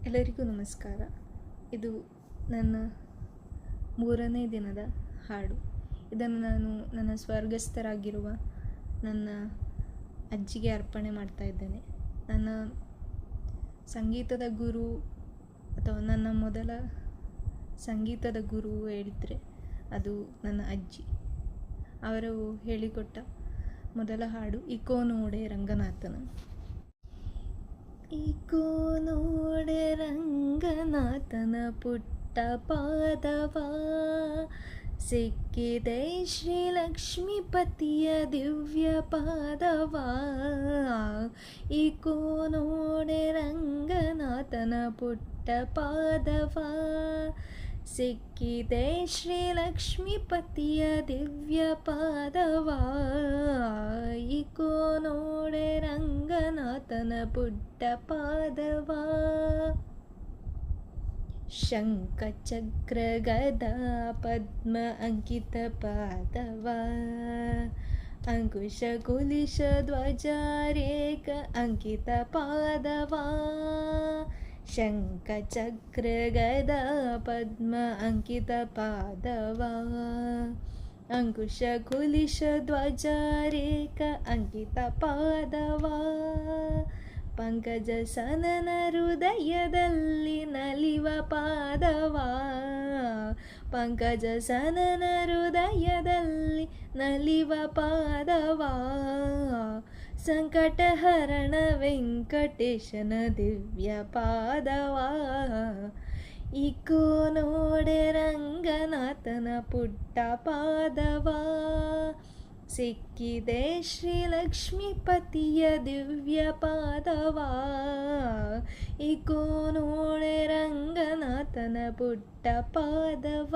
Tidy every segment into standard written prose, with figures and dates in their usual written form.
ಎಲ್ಲರಿಗೂ ನಮಸ್ಕಾರ. ಇದು ನನ್ನ 3ನೇ ದಿನದ ಹಾಡು. ಇದನ್ನು ನಾನು ನನ್ನ ಸ್ವರ್ಗಸ್ಥರಾಗಿರುವ ನನ್ನ ಅಜ್ಜಿಗೆ ಅರ್ಪಣೆ ಮಾಡ್ತಾ ಇದ್ದೇನೆ. ನನ್ನ ಸಂಗೀತದ ಗುರು ಅಥವಾ ನನ್ನ ಮೊದಲ ಸಂಗೀತದ ಗುರು ಹೇಳಿದರೆ ಅದು ನನ್ನ ಅಜ್ಜಿ. ಅವರು ಹೇಳಿಕೊಟ್ಟ ಮೊದಲ ಹಾಡು ಇಕೋ ನೋಡೆ ರಂಗನಾಥನ. ಇಕೋ ನೋಡೆ ರಂಗನಾಥನ ಪುಟ್ಟ ಪಾದವ, ಸಿಕ್ಕಿದೆ ಶ್ರೀ ಲಕ್ಷ್ಮೀಪತಿಯ ದಿವ್ಯ ಪಾದವ. ಇಕೋ ನೋಡೆ ರಂಗನಾಥನ ಪುಟ್ಟ ಪಾದವ, ಸಿಕ್ಕಿದೆ ಶ್ರೀ ಲಕ್ಷ್ಮೀಪತಿಯ ದಿವ್ಯ ಪಾದವ. ಇಕೋ ನೋಡೆ ರಂಗನಾಥನ ಪುಟ್ಟ ಪಾದವ. ಶಂಖ ಚಕ್ರ ಗದಾ ಪದ್ಮ ಅಂಕಿತ ಪಾದವ, ಅಂಕುಶ ಕುಲಿಶ ಧ್ವಜ ರೇಖ ಅಂಕಿತ ಪಾದವ. ಶಂಖ ಚಕ್ರ ಗದಾ ಪದ್ಮ ಅಂಕಿತ ಪಾದವ, ಅಂಕುಶ ಕುಲಿಶ ಧ್ವಜ ರೇಖ ಅಂಕಿತ ಪಾದವ. ಪಂಕಜ ಸನನ ಹೃದಯದಲ್ಲಿ ನಲಿವ ಪಾದವ, ಪಂಕಜ ಸನನ ಹೃದಯದಲ್ಲಿ ನಲಿವ ಪಾದವ. ಸಂಕಟಹರಣ ವೆಂಕಟೇಶನ ದಿವ್ಯ ಪಾದವ. ಇಕೋ ನೋಡೆ ರಂಗನಾಥನ ಪುಟ್ಟ ಪಾದವ, ಸಿಕ್ಕಿದೆ ಶ್ರೀ ಲಕ್ಷ್ಮೀಪತಿಯ ದಿವ್ಯ ಪಾದವ. ಇಕೋ ನೋಡೆ ರಂಗನಾಥನ ಪುಟ್ಟ ಪಾದವ.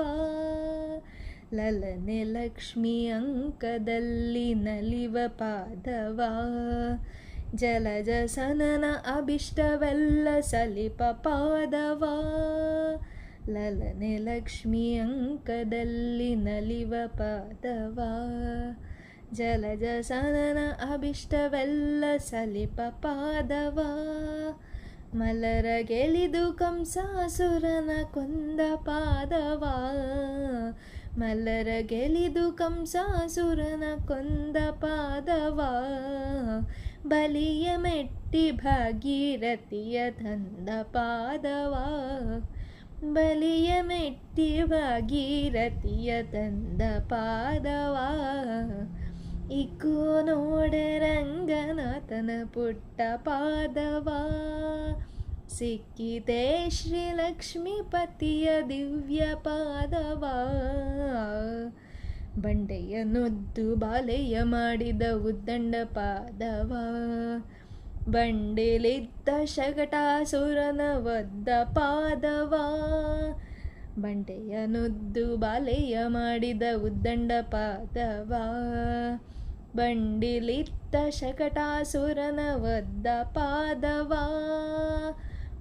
ಲಲನೆ ಲಕ್ಷ್ಮಿ ಅಂಕದಲ್ಲಿ ನಲಿವ ಪಾದವ, ಜಲಜ ಸನನ ಅಭಿಷ್ಟವೆಲ್ಲ ಸಲಿಪ ಪಾದವ. ಲಲನೆ ಲಕ್ಷ್ಮಿ ಅಂಕದಲ್ಲಿ ನಲಿವ ಪಾದವ, ಜಲಜ ಸನನ ಅಭಿಷ್ಟವೆಲ್ಲ ಸಲಿಪ ಪಾದವ. ಮಲರ ಗೆಲಿದು ಕಂಸಾಸುರನ ಕೊಂದ ಪಾದವ, ಮಲರ ಗೆಲಿದು ಕಂಸಾಸುರನ ಕೊಂದ ಪಾದವ. ಬಲಿಯ ಮೆಟ್ಟಿ ಭಾಗೀರಥಿಯ ತಂದ ಪಾದವ, ಬಲಿಯ ಮೆಟ್ಟಿ ಭಾಗೀರಥಿಯ ತಂದ ಪಾದವ. ಇಕೋ ನೋಡೆ ರಂಗನಾಥನ ಪುಟ್ಟ ಪಾದವ, ಸಿಕ್ಕಿದೆ ಶ್ರೀ ಲಕ್ಷ್ಮೀಪತಿಯ ದಿವ್ಯ ಪಾದವ. ಬಂಡೆಯ ನೊದ್ದು ಬಾಲೆಯ ಮಾಡಿದ ಉದ್ದಂಡ ಪಾದವ, ಬಂಡೆಲಿದ್ದ ಶಕಟಾಸುರನ ಒದ್ದ ಪಾದವ. ಬಂಡೆಯ ನೊದ್ದು ಬಾಲೆಯ ಮಾಡಿದ ಉದ್ದಂಡ ಪಾದವ, ಬಂಡಿಲಿದ್ದ ಶಕಟಾಸುರನ ಒದ್ದ ಪಾದವ.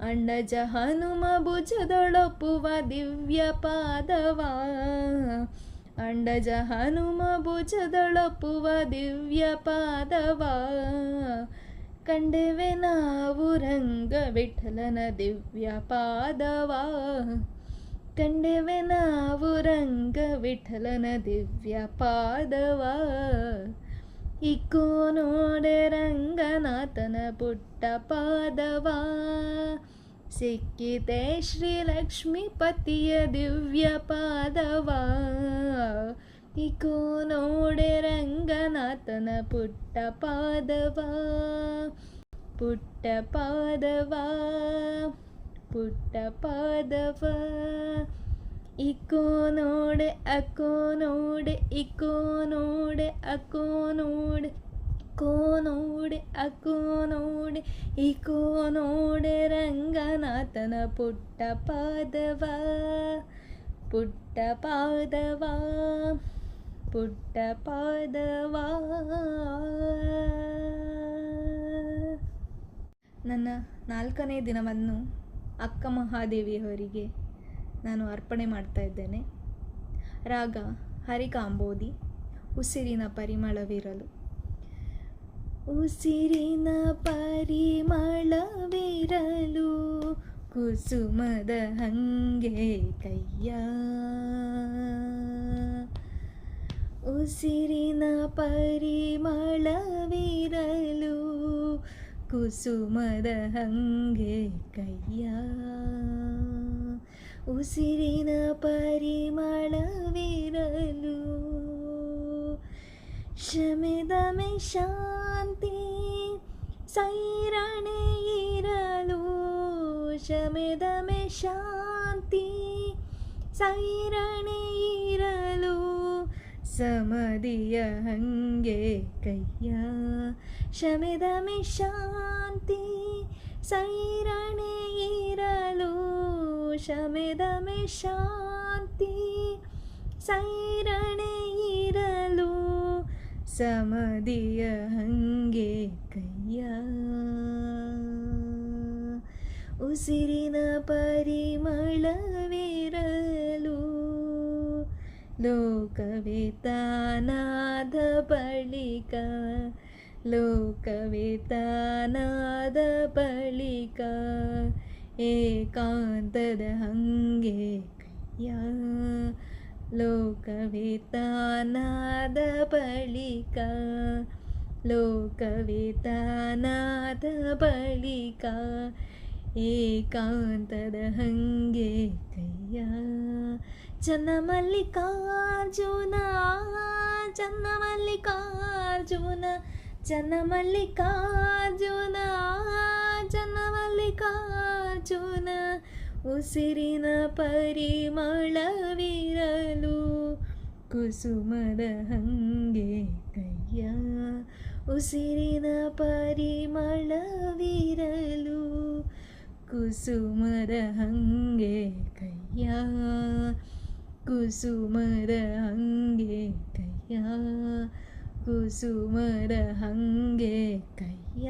ಅಂಡಜ ಹನುಮ ಭುಜದೊಳಪುವ ದಿವ್ಯ ಪಾದವ, ಅಂಡಜ ಹನುಮ ಭುಜದೊಳಪುವ ದಿವ್ಯ ಪಾದವ. ಕಂಡೆವೆ ನಾವು ರಂಗ ವಿಠಲನ ದಿವ್ಯ ಪಾದವ, ಕಂಡೆವೆ ನಾವು ರಂಗ ವಿಠಲನ ದಿವ್ಯ ಪಾದವ. ಇಕೋ ನೋಡೆ ರಂಗನಾಥನ ಪುಟ್ಟ ಪಾದವ, ಸಿಕ್ಕಿದೆ ಶ್ರೀ ಲಕ್ಷ್ಮೀಪತಿಯ ದಿವ್ಯ ಪಾದವ. ಇಕೋ ನೋಡೆ ರಂಗನಾಥನ ಪುಟ್ಟ ಪಾದವ, ಪುಟ್ಟ ಪಾದವ, ಪುಟ್ಟ ಪಾದವ. ಇಕೋ ನೋಡೆ ಅಕೋ ನೋಡೆ ಇಕೋ ನೋಡೆ ಅಕೋ ನೋಡೆ, ಇಕೋ ನೋಡೆ ಅಕೋ ನೋಡೆ, ಇಕೋ ನೋಡೆ ರಂಗನಾಥನ ಪುಟ್ಟ ಪಾದವ, ಪುಟ್ಟ ಪಾದವ, ಪುಟ್ಟ ಪಾದವ. ನನ್ನ 4ನೇ ದಿನವನ್ನು ಅಕ್ಕ ಮಹಾದೇವಿಯವರಿಗೆ ನಾನು ಅರ್ಪಣೆ ಮಾಡ್ತಾ ಇದ್ದೇನೆ. ರಾಗ ಹರಿಕಾಂಬೋದಿ, ಉಸಿರಿನ ಪರಿಮಳವಿರಲು. ಉಸಿರಿನ ಪರಿಮಳವಿರಲು ಕುಸುಮದ ಹಂಗೆ ಕೈಯ ಉಸಿರಿನ ಪರಿಮಳವಿರಲು ಕುಸುಮದ ಹಂಗೆ ಕೈಯ ಉಸಿರಿನ ಪರಿಮಳವಿರಲು ಶಮೆದಮೆ ಶಾಂತಿ ಸೈರಣೆ ಇರಲು ಶಮೆದಮೆ ಶಾಂತಿ ಸೈರಣೆ ಇರಲು ಸಮದಿಯ ಹಂಗೆ ಕೈಯ ಶಮೆದಮೆ ಶಾಂತಿ ಸೈರಣೆ ಇರಲು ಶಮೆದಮೆ ಶಾಂತಿ ಸೈರಣೆ ಇರಲು ಸಮದಿಯ ಹಂಗೆ ಕೈಯ ಉಸಿರಿನ ಪರಿಮಳವಿರಲು ಲೋಕವೇ ತಾನಾದ ಬಳಿಕ ಲೋಕವೇ ತಾನಾದ ಬಳಿಕ ಏಕಾಂತದ ಹಂಗೆ ಕೈಯ ಲೋಕವೇ ತಾನಾದ ಬಳಿಕ ಲೋಕವೇ ತಾನಾದ ಬಳಿಕ ಏಕಾಂತದ ಹಂಗೆ ಕೈಯ ಚನ್ನಮಲ್ಲಿಕಾರ್ಜುನ ಚನ್ನಮಲ್ಲಿಕಾರ್ಜುನ ಚನ್ನಮಲ್ಲಿಕಾರ್ಜುನ ಚನ್ನಮಲ್ಲಿಕಾರ್ಜುನ ಉಸಿರಿನ ಪರಿಮಳವಿರಲು ಕುಸುಮದ ಹಂಗೆ ಕೈಯ ಉಸಿರಿನ ಪರಿಮಳವಿರಲು ಕುಸುಮದ ಹಂಗೆ ಕೈಯ ಕುಸುಮದ ಹಂಗೆ ಕೈಯ ಕುಸುಮದ ಹಂಗೆ ಕೈಯ